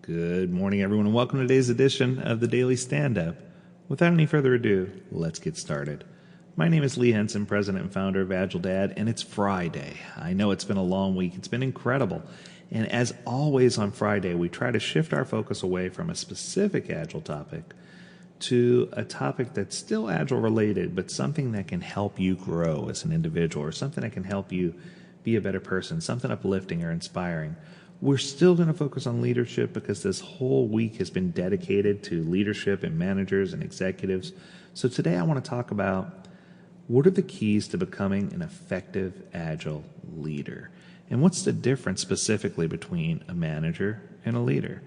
Good morning, everyone, and welcome to today's edition of the Daily Stand-Up. Without any further ado, let's get started. My name is Lee Henson, president and founder of AgileDad, and it's Friday. I know it's been a long week. It's been incredible. And as always on Friday, we try to shift our focus away from a specific Agile topic to a topic that's still Agile related, but something that can help you grow as an individual or something that can help you be a better person, something uplifting or inspiring. We're still going to focus on leadership because this whole week has been dedicated to leadership and managers and executives. So today I want to talk about what are the keys to becoming an effective Agile leader? And what's the difference specifically between a manager and a leader?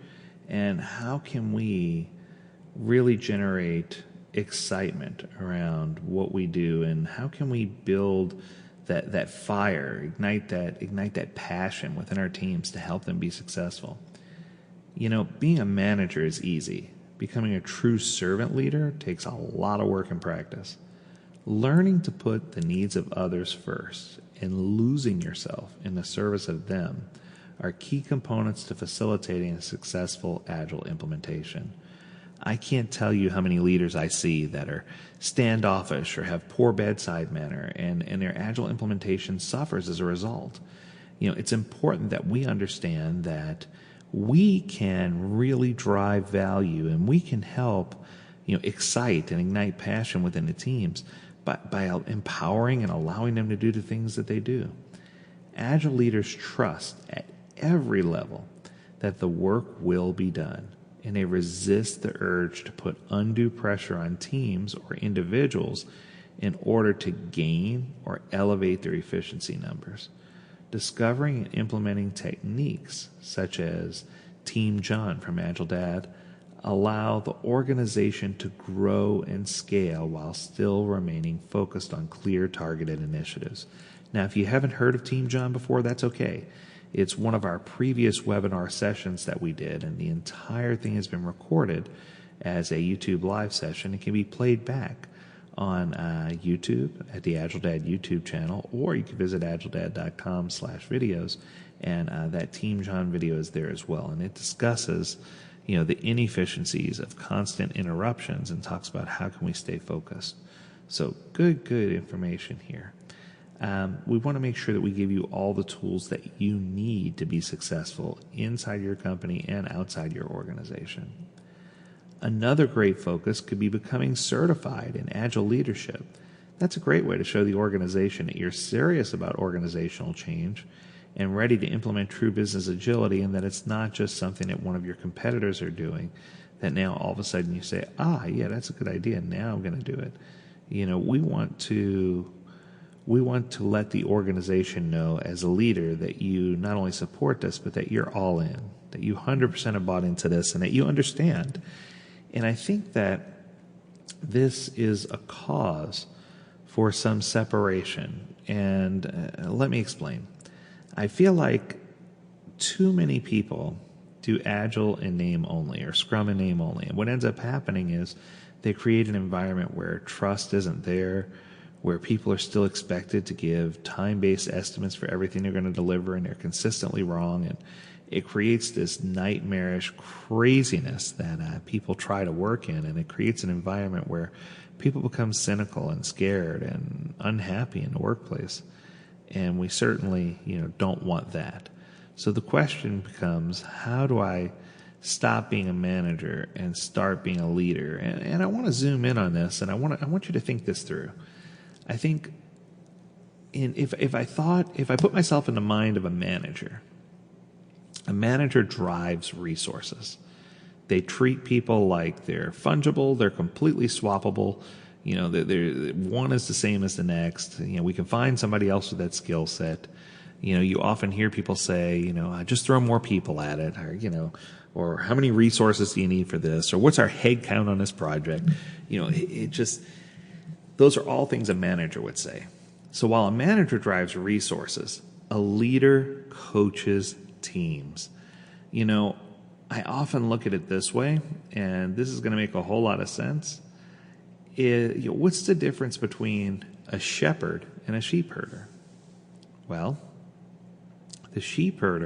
And how can we really generate excitement around what we do? And how can we build that fire, ignite that passion within our teams to help them be successful? You know, being a manager is easy. Becoming a true servant leader takes a lot of work and practice. Learning to put the needs of others first and losing yourself in the service of them are key components to facilitating a successful Agile implementation. I can't tell you how many leaders I see that are standoffish or have poor bedside manner, and their Agile implementation suffers as a result. You know, it's important that we understand that we can really drive value and we can help, excite and ignite passion within the teams by empowering and allowing them to do the things that they do. Agile leaders trust at every level that the work will be done, and they resist the urge to put undue pressure on teams or individuals in order to gain or elevate their efficiency numbers. Discovering and implementing techniques such as Team John from AgileDad allow the organization to grow and scale while still remaining focused on clear targeted initiatives. Now, if you haven't heard of Team John before, that's okay. It's one of our previous webinar sessions that we did, and the entire thing has been recorded as a YouTube live session. It can be played back on YouTube at the AgileDad YouTube channel, or you can visit agiledad.com/videos, and that Team John video is there as well. And it discusses, the inefficiencies of constant interruptions and talks about how can we stay focused. So good information here. We want to make sure that we give you all the tools that you need to be successful inside your company and outside your organization. Another great focus could be becoming certified in Agile leadership. That's a great way to show the organization that you're serious about organizational change and ready to implement true business agility, and that it's not just something that one of your competitors are doing that now all of a sudden you say, yeah, that's a good idea, now I'm going to do it. We want to let the organization know as a leader that you not only support this, but that you're all in, that you 100% have bought into this, and that you understand. And I think that this is a cause for some separation. And let me explain. I feel like too many people do Agile in name only or Scrum in name only. And what ends up happening is they create an environment where trust isn't there, where people are still expected to give time-based estimates for everything they're going to deliver, and they're consistently wrong. And it creates this nightmarish craziness that people try to work in, and it creates an environment where people become cynical and scared and unhappy in the workplace. And we certainly, don't want that. So the question becomes, how do I stop being a manager and start being a leader? And I want to zoom in on this, and I want you to think this through. I think if I put myself in the mind of a manager drives resources. They treat people like they're fungible, they're completely swappable. One is the same as the next. We can find somebody else with that skill set. You often hear people say, just throw more people at it, or how many resources do you need for this, or what's our head count on this project? Those are all things a manager would say. So while a manager drives resources, a leader coaches teams. I often look at it this way, and this is going to make a whole lot of sense. What's the difference between a shepherd and a sheep herder? Well, the shepherd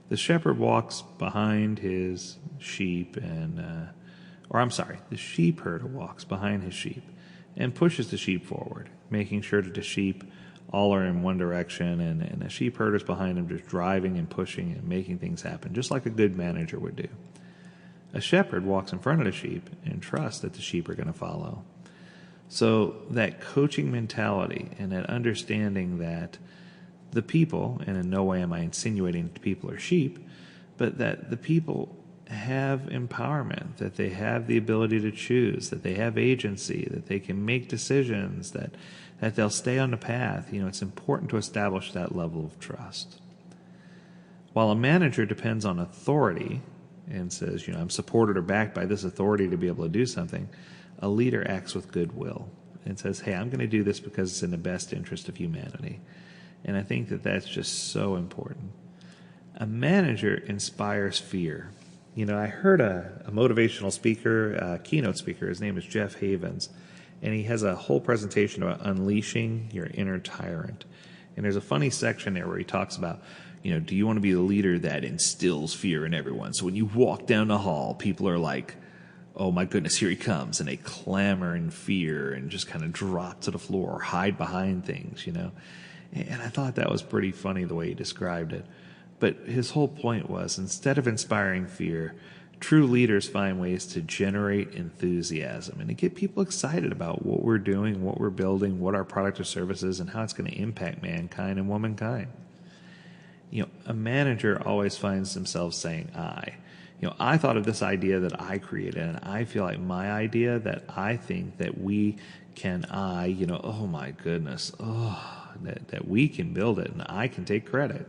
The shepherd walks behind his sheep the sheep herder walks behind his sheep and pushes the sheep forward, making sure that the sheep all are in one direction, and the sheep herder's behind him just driving and pushing and making things happen, just like a good manager would do. A shepherd walks in front of the sheep and trusts that the sheep are going to follow. So that coaching mentality and that understanding that the people, and in no way am I insinuating that the people are sheep, but that the people have empowerment, that they have the ability to choose, that they have agency, that they can make decisions, that they'll stay on the path. It's important to establish that level of trust. While a manager depends on authority and says, I'm supported or backed by this authority to be able to do something, a leader acts with goodwill and says, hey, I'm going to do this because it's in the best interest of humanity. And I think that that's just so important. A manager inspires fear. I heard a motivational speaker, a keynote speaker, his name is Jeff Havens, and he has a whole presentation about unleashing your inner tyrant. And there's a funny section there where he talks about, do you want to be the leader that instills fear in everyone? So when you walk down the hall, people are like, oh my goodness, here he comes, and they clamor in fear and just kind of drop to the floor or hide behind things, And I thought that was pretty funny the way he described it. But his whole point was, instead of inspiring fear, true leaders find ways to generate enthusiasm and to get people excited about what we're doing, what we're building, what our product or service is, and how it's going to impact mankind and womankind. A manager always finds themselves saying, I thought of this idea that I created, and I feel like my idea that I think that we can, oh my goodness, that we can build it and I can take credit.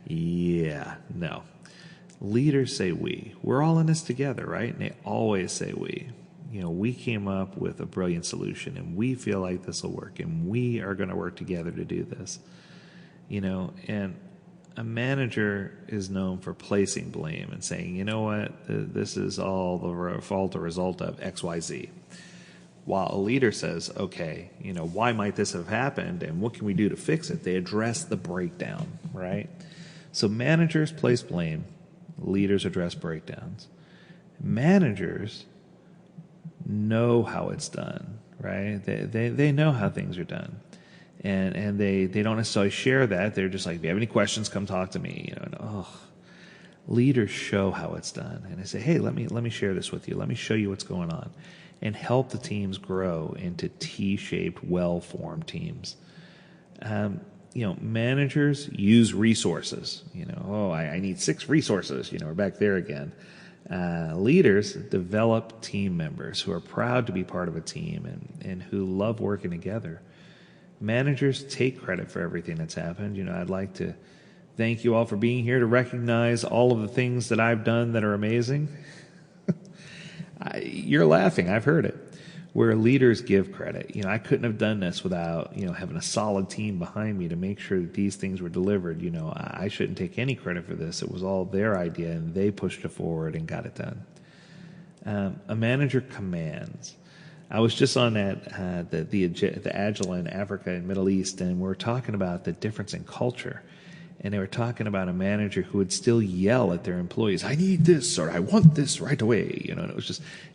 Yeah, no. Leaders say we. We're all in this together, right? And they always say we. We came up with a brilliant solution and we feel like this will work and we are going to work together to do this. And a manager is known for placing blame and saying, you know what, this is all the fault or result of X, Y, Z. While a leader says, okay, why might this have happened and what can we do to fix it? They address the breakdown, right? So managers place blame, leaders address breakdowns. Managers know how it's done, right? They know how things are done. And they don't necessarily share that. They're just like, if you have any questions, come talk to me. Leaders show how it's done. And they say, hey, let me share this with you. Let me show you what's going on. And help the teams grow into T-shaped, well-formed teams. Managers use resources. I need 6 resources. We're back there again. Leaders develop team members who are proud to be part of a team and who love working together. Managers take credit for everything that's happened. I'd like to thank you all for being here to recognize all of the things that I've done that are amazing. You're laughing. I've heard it. Where leaders give credit. I couldn't have done this without, having a solid team behind me to make sure that these things were delivered. I shouldn't take any credit for this. It was all their idea, and they pushed it forward and got it done. A manager commands. I was just on that the Agile in Africa and Middle East, and we're talking about the difference in culture. And they were talking about a manager who would still yell at their employees, I need this, or I want this right away. And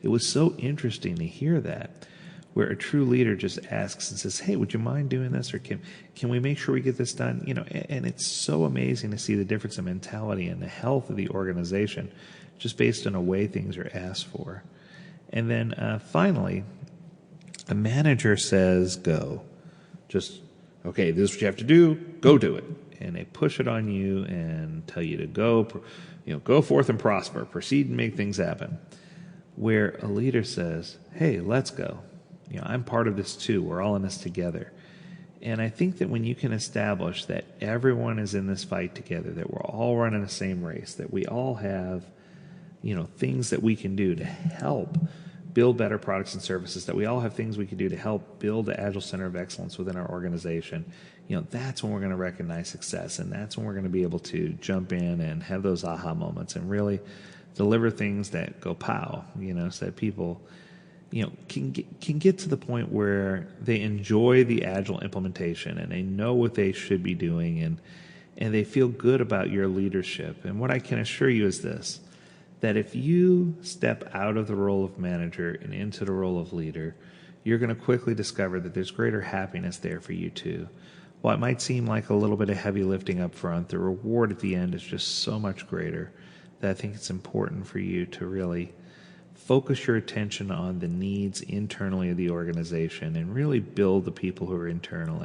it was so interesting to hear that, where a true leader just asks and says, hey, would you mind doing this? Or can we make sure we get this done? And it's so amazing to see the difference in mentality and the health of the organization just based on the way things are asked for. And then finally, a manager says, go. Just, okay, this is what you have to do, go do it. And they push it on you and tell you to go forth and prosper, proceed and make things happen. Where a leader says, hey, let's go. I'm part of this too. We're all in this together. And I think that when you can establish that everyone is in this fight together, that we're all running the same race, that we all have, things that we can do to help build better products and services, that we all have things we can do to help build the Agile Center of Excellence within our organization, that's when we're going to recognize success. And that's when we're going to be able to jump in and have those aha moments and really deliver things that go pow, so that people, can get to the point where they enjoy the Agile implementation and they know what they should be doing and they feel good about your leadership. And what I can assure you is this, that if you step out of the role of manager and into the role of leader, you're going to quickly discover that there's greater happiness there for you too. While it might seem like a little bit of heavy lifting up front, the reward at the end is just so much greater that I think it's important for you to really focus your attention on the needs internally of the organization and really build the people who are internal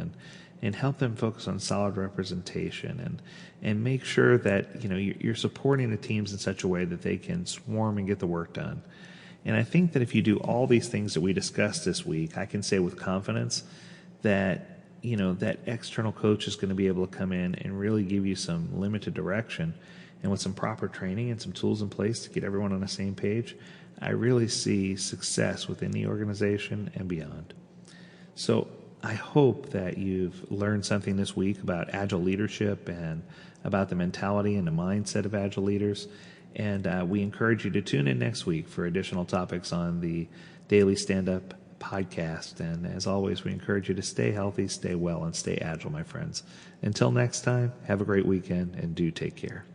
and help them focus on solid representation and make sure that you're supporting the teams in such a way that they can swarm and get the work done. And I think that if you do all these things that we discussed this week, I can say with confidence that that external coach is going to be able to come in and really give you some limited direction. And with some proper training and some tools in place to get everyone on the same page, I really see success within the organization and beyond. So I hope that you've learned something this week about Agile leadership and about the mentality and the mindset of Agile leaders. And we encourage you to tune in next week for additional topics on the Daily Stand-Up podcast. And as always, we encourage you to stay healthy, stay well, and stay agile, my friends. Until next time, have a great weekend and do take care.